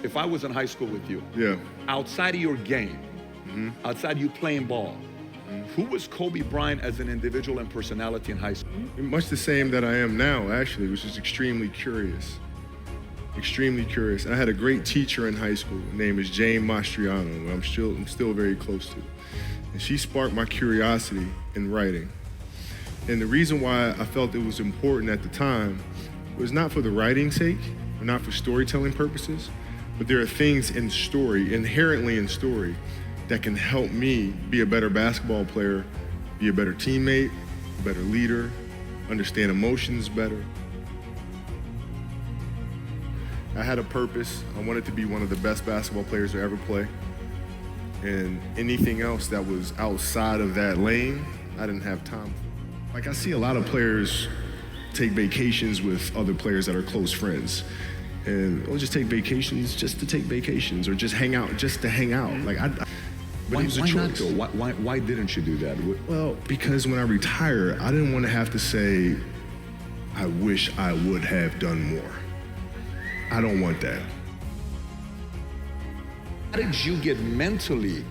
if I was in high school with you, Yeah. outside of your game, outside you playing ball, who was Kobe Bryant as an individual and personality in high school? Much the same that I am now, actually, which is extremely curious. Extremely curious. I had a great teacher in high school. Her name is Jane Mastriano, who I'm still very close to. And she sparked my curiosity in writing. And the reason why I felt it was important at the time was not for the writing's sake, or not for storytelling purposes, but there are things in story, inherently in story, that can help me be a better basketball player, be a better teammate, a better leader, understand emotions better. I had a purpose. I wanted to be one of the best basketball players to ever play. And anything else that was outside of that lane, I didn't have time. Like, I see a lot of players take vacations with other players that are close friends. And we'll just take vacations just to take vacations, or just hang out just to hang out. Like, but it was a choice. Not though? Why didn't you do that? Well, because when I retired, I didn't want to have to say, I wish I would have done more. I don't want that. How did you get mentally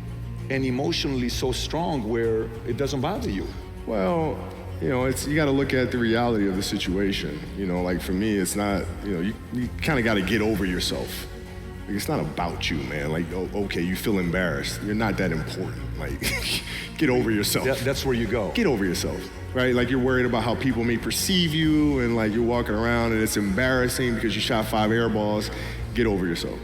and emotionally so strong where it doesn't bother you? Well, you know, you got to look at the reality of the situation. You know, like for me, it's not, you know, you kind of got to get over yourself. Like, it's not about you, man. Like, oh, okay, you feel embarrassed. You're not that important. Like, get over yourself. That's where you go. Get over yourself, right? Like, you're worried about how people may perceive you, and like you're walking around and it's embarrassing because you shot 5 air balls. Get over yourself.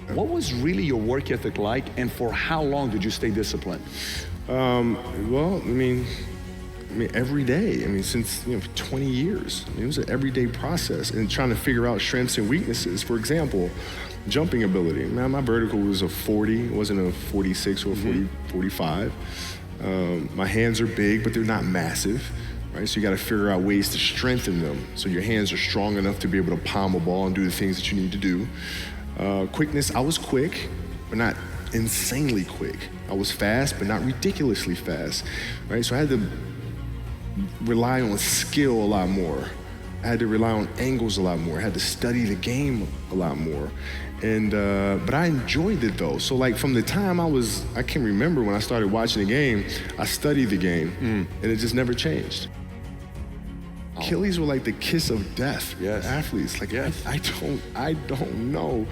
What was really your work ethic like, and for how long did you stay disciplined? Well, I mean, every day. I mean, since, you know, for 20 years. I mean, it was an everyday process, and trying to figure out strengths and weaknesses. For example, jumping ability. Man, my vertical was a 40. It wasn't a 46 or a 45. My hands are big, but they're not massive, right? So you got to figure out ways to strengthen them so your hands are strong enough to be able to palm a ball and do the things that you need to do. Quickness, I was quick, but not insanely quick. I was fast, but not ridiculously fast, right? So I had to rely on skill a lot more. I had to rely on angles a lot more. I had to study the game a lot more. And, but I enjoyed it though. So like from the time I can remember when I started watching the game, I studied the game and it just never changed. Achilles were like the kiss of death for athletes. Like, I don't know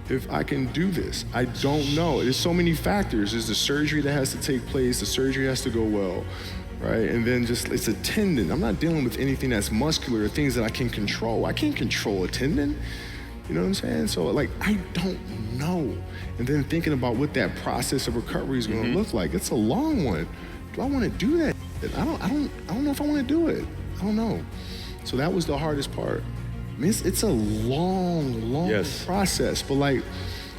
if I can do this. I don't know. There's so many factors. There's the surgery that has to take place. The surgery has to go well, right? And then just, it's a tendon. I'm not dealing with anything that's muscular or things that I can control. I can't control a tendon. You know what I'm saying? So like, I don't know. And then thinking about what that process of recovery is gonna look like. It's a long one. Do I wanna do that? I don't know if I wanna do it. I don't know. So that was the hardest part. I mean, it's a long process. But like,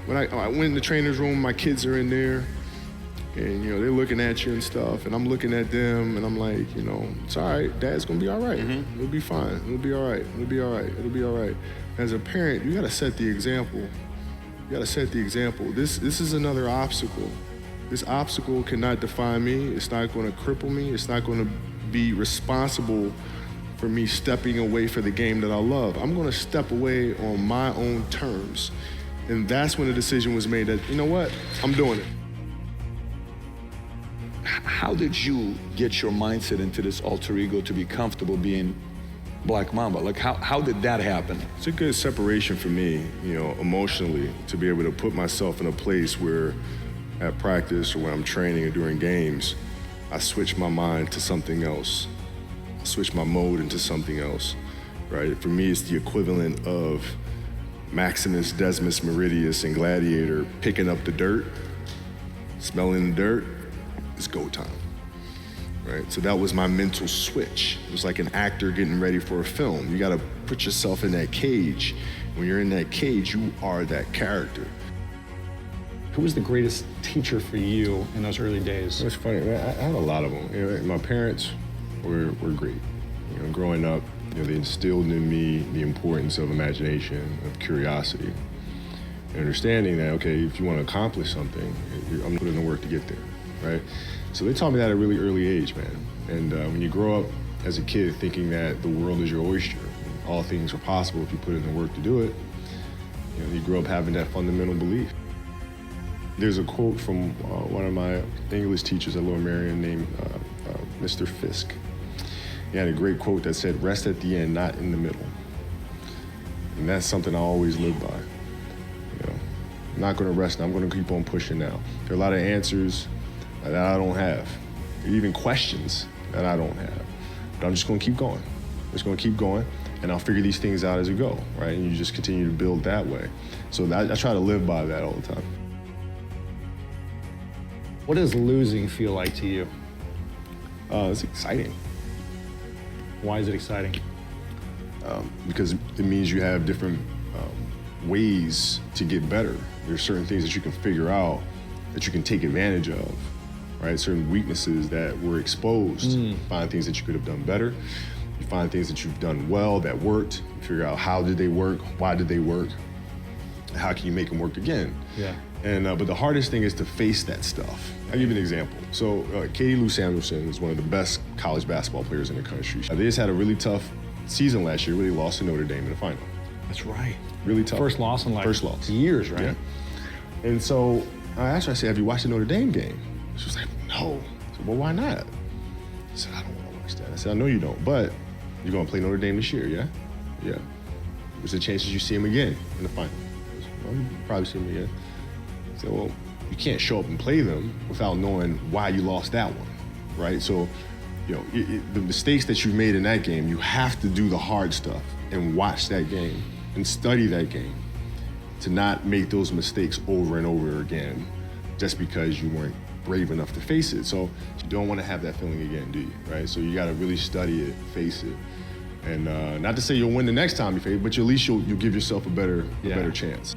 when I went in the trainer's room, my kids are in there, and you know, they're looking at you and stuff, and I'm looking at them, and I'm like, you know, it's all right, Dad's gonna be all right. It'll be fine, it'll be all right, it'll be all right, it'll be all right. As a parent, you gotta set the example. You gotta set the example. This is another obstacle. This obstacle cannot define me. It's not gonna cripple me. It's not gonna be responsible for me stepping away for the game that I love. I'm gonna step away on my own terms. And that's when the decision was made that, you know what, I'm doing it. How did you get your mindset into this alter ego to be comfortable being Black Mamba? Like, how did that happen? It's a good separation for me, you know, emotionally, to be able to put myself in a place where at practice or when I'm training or during games, I switch my mind to something else. I switch my mode into something else, right? For me, it's the equivalent of Maximus, Decimus, Meridius, and Gladiator picking up the dirt, smelling the dirt. It's go time, right? So that was my mental switch. It was like an actor getting ready for a film. You gotta put yourself in that cage. When you're in that cage, you are that character. Who was the greatest teacher for you in those early days? It's funny, man, I had a lot of them. You know, my parents were great. You know, growing up, you know, they instilled in me the importance of imagination, of curiosity, and understanding that, okay, if you want to accomplish something, I'm putting in the work to get there, right? So they taught me that at a really early age, man. And when you grow up as a kid thinking that the world is your oyster, and all things are possible if you put in the work to do it, You grew up having that fundamental belief. There's a quote from one of my English teachers at Lower Merion named Mr. Fisk. He had a great quote that said, "Rest at the end, not in the middle." And that's something I always live by. I'm not going to rest now. I'm going to keep on pushing now. There are a lot of answers that I don't have, even questions that I don't have. But I'm just going to keep going. Just going to keep going, and I'll figure these things out as we go, right? And you just continue to build that way. So I try to live by that all the time. What does losing feel like to you? It's exciting. Why is it exciting? Because it means you have different ways to get better. There's certain things that you can figure out that you can take advantage of, right? Certain weaknesses that were exposed. You find things that you could have done better. You find things that you've done well that worked. You figure out how did they work, why did they work, how can you make them work again? Yeah. And but the hardest thing is to face that stuff. I'll give you an example. So Katie Lou Samuelson is one of the best college basketball players in the country. They just had a really tough season last year where they lost to Notre Dame in the final. That's right. Really tough. First loss in like First loss. years, right? Yeah. And so I asked her, I said, "Have you watched the Notre Dame game?" She was like, "No." I said, "Well, why not?" I said, "I don't want to watch that." I said, "I know you don't, but you're going to play Notre Dame this year, yeah?" "Yeah." "What's the chances you see him again in the final?" I said, "Well, you probably see him again." I said, "Well, you can't show up and play them without knowing why you lost that one, right?" So, the mistakes that you've made in that game, you have to do the hard stuff and watch that game and study that game to not make those mistakes over and over again just because you weren't brave enough to face it. So you don't want to have that feeling again, do you, right? So you got to really study it, face it. And not to say you'll win the next time you face it, but at least you'll give yourself a better chance.